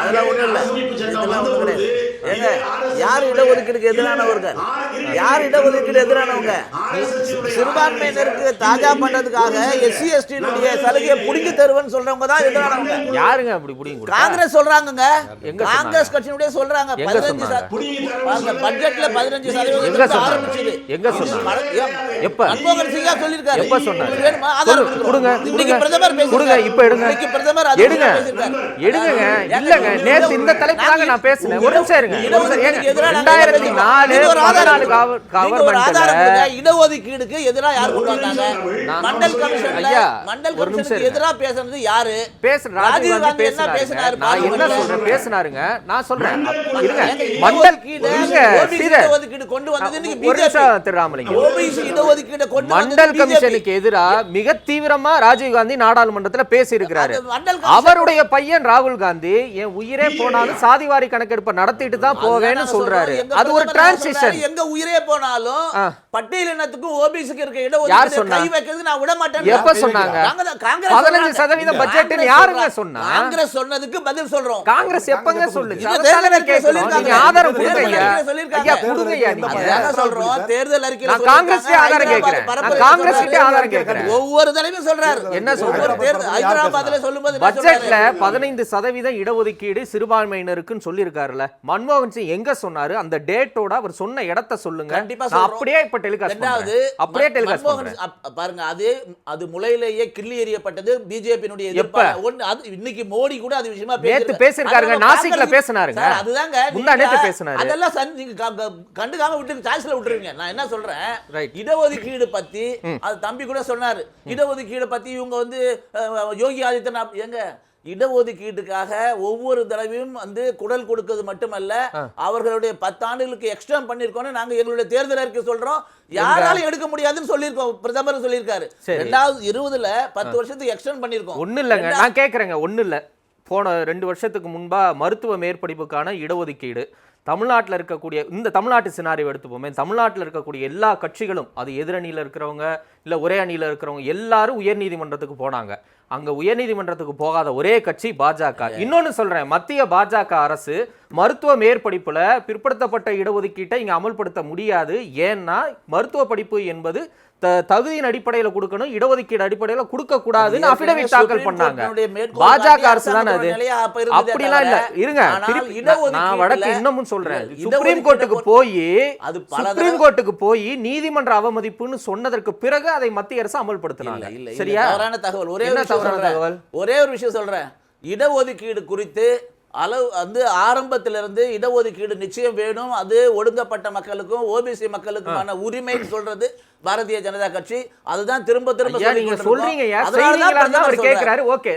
அதெல்லாம் ஒண்ணும் இல்ல. இதெல்லாம் ஒண்ணும் கிடையாது. ஏங்க யார் இடஒதுக்கீடுக்கு எதிரானவர்கள்? யார் இடஒதுக்கீடு எதிரானவங்க? சிறுபான்மையினருக்கு தாஜா பண்றதுக்காக எஸ்சி எஸ்டியினுடைய சலுகையை புடிங்கி தருவன்னு சொல்றவங்க தான் எதிரானவங்க. யாருங்க அப்படி புடிங்க? காங்கிரஸ் சொல்றாங்கங்க. எங்க காங்கிரஸ் கட்சியினுடைய சொல்றாங்க. 15 பட்ஜெட்ல 15% ஆரம்பிச்சது. எங்க சொன்னாங்க? எப்ப? மன்மோகன் சிங்கா சொல்லிருக்காரு. எப்ப சொன்னாரு? வேணுமா? ஆதாரம் கொடுங்க. இன்னைக்கு பிரதமர் பேசுறாரு. கொடுங்க. இப்ப எடுங்க. இன்னைக்கு பிரதமர் எடுங்க. எடுங்க. இல்லங்க நேத்து இந்த தலைப்புல நான் பேசினேன். ஒரு நிமிஷம் இருங்க. 2004 கவர்மெண்ட்ல இடஒதுக்கீடுக்கு எதிரா யார் கொண்டு வந்தாங்க? மண்டல் கமிஷன்ல ஐயா மண்டல் கமிஷனுக்கு எதிரா பேசுறது யாரு? ராஜீவ் காந்தி என்ன பேசினாரு? நான் என்ன சொல்றேன் பேசினாருங்க. நான் சொல்றேன் இருங்க. மண்டல் இடஒதுக்கீடு கொண்டு வந்தது இன்னைக்கு பிஜேபி. திருராமலிங்க ஓபிசி இடஒதுக்கீடு கொண்டு மண்டல் கமிஷனுக்கு எதிரா மிக தீவிரமா ராஜீவ் காந்தி நாடாளுமன்றத்துல பேசி இருக்கிறாரு. அவருடைய பையன் ராகுல் காந்தி என் உயிரே போனாலும் சாதிவாரி கணக்கெடுப்பை நடத்திட்டு தான் போவேன்னு சொல்றாரு. அது ஒரு டிரான்சிஷன். எங்க உயிரே போனாலும் பட்டியல் இனத்துக்கு ஓபிசிக்கு இருக்க இடஒதுக்கீடு கை வைக்கிறது நான் விட மாட்டேன். எப்ப சொன்னாங்க? 15% பட்ஜெட் யாருங்க சொன்னா? காங்கிரஸ் சொன்னதுக்கு பதில் சொல்றோம். காங்கிரஸ் எப்பங்க சொல்லுங்க? நீங்க ஆதாரம் கொடுங்க ஐயா. கொடுங்க ஐயா. நீங்க சொல்றோம் தேர்தல் அறிக்கையில நான் காங்கிரஸ் ஆதாரம் கேக்குறேன். நான் காங்கிரஸ் கிட்ட ஆதாரம் கேக்குறேன். ஒவ்வொரு தடவையும் சொல்றாரு. என்ன சொல்றாரு? ஹைதராபாத்ல சொல்லும்போது பட்ஜெட்ல 15% இடஒதுக்கீடு சிறுபான்மையினருக்குன்னு சொல்லி இருக்காருல்ல. மன்மோகன் சிங் எங்க சொன்னாரு? அந்த டேட்டோட அவர் சொன்ன இடத்தை சொல்லுங்க. அப்படியே இப்ப டெலிகாஸ்ட் அப்படியே டெலிகாஸ்ட் பாருங்க. அது முளையிலேயே கிள்ளி எறியப்பட்டது பிஜேபியினுடைய எதிர்ப்பு. அது இன்னைக்கு மோடி கூட அது விஷயமா பேசிருக்காருங்க. நாசிக்ல பேசினாருங்க. அதுதாங்க முந்தானேத்து பேசினாரு. அதெல்லாம் நீங்க கண்டுக்காம விட்டு சாய்ஸ்ல விட்டுருவீங்க. நான் என்ன சொல்றேன், இடஒதுக்கீடு பத்தி அது தம்பி கூட சொன்னாரு. இடஒதுக்கீடு பத்தி இவங்க வந்து யோகி ஆதித்யநாத் எங்க இடஒதுக்கீட்டுக்காக ஒவ்வொரு தடவையும் வந்து குரல் கொடுக்கிறது மட்டுமல்ல, அவர்களுடைய 10 ஆண்டுகளுக்கு எக்ஸ்டெண்ட் பண்ணிருக்கோம். நாங்க எங்களுடைய தேர்தல் அறிக்கை சொல்றோம். யாராலும் எடுக்க முடியாதுன்னு சொல்லியிருக்கோம். பிரதமர் சொல்லியிருக்காரு. 2020ல 10 வருஷத்துக்கு எக்ஸ்டெண்ட் பண்ணிருக்கோம். ஒண்ணு இல்லங்க, நான் கேக்குறேங்க. ஒண்ணு இல்ல, போன 2 வருஷத்துக்கு முன்பா மருத்துவ மேற்படிப்புக்கான இடஒதுக்கீடு தமிழ்நாட்டில் இருக்கக்கூடிய இந்த தமிழ்நாட்டு சினாரியோ எடுத்துப்போமே, தமிழ்நாட்டில் இருக்கக்கூடிய எல்லா கட்சிகளும், அது எதிரணியில் இருக்கிறவங்க இல்லை ஒரே அணியில் இருக்கிறவங்க எல்லாரும் உயர்நீதிமன்றத்துக்கு போனாங்க. அங்கே உயர்நீதிமன்றத்துக்கு போகாத ஒரே கட்சி பாஜக. இன்னொன்று சொல்கிறேன், மத்திய பாஜக அரசு மருத்துவ மேற்படிப்பில் பிற்படுத்தப்பட்ட இடஒதுக்கீட்டை இங்கே அமல்படுத்த முடியாது. ஏன்னா மருத்துவ படிப்பு என்பது தகுதியின் அடிப்படையில் கொடுக்கணும், இடஒதுக்கீடு அடிப்படையில் கொடுக்க கூடாதுன்னு அபிடவிட் தாக்கல் பண்ணாங்க. பாஜக அரசு தானே அது. அப்படிலாம் இல்ல. இருங்க, நான் வடக்கு இன்னமும் சொல்றேன். சுப்ரீம் கோர்ட்டுக்கு போய் நீதிமன்ற அவமதிப்புன்னு சொன்னதற்கு பிறகு அதை மத்திய அரசு அமல்படுத்தினாங்க. சரியா? தவறான தகவல். ஒரே ஒரு விஷயம் சொல்றேன். இடஒதுக்கீடு குறித்து வந்து ஆரம்பத்திலிருந்து இடஒதுக்கீடு நிச்சயம் வேணும், அது ஒடுங்கப்பட்ட மக்களுக்கும் ஓபிசி மக்களுக்குமான உரிமைன்னு சொல்றது பாரதிய ஜனதா கட்சி. அதுதான் திரும்ப திரும்ப நீங்க சொல்றீங்க. அவர் கேக்குறாரு. ஓகே.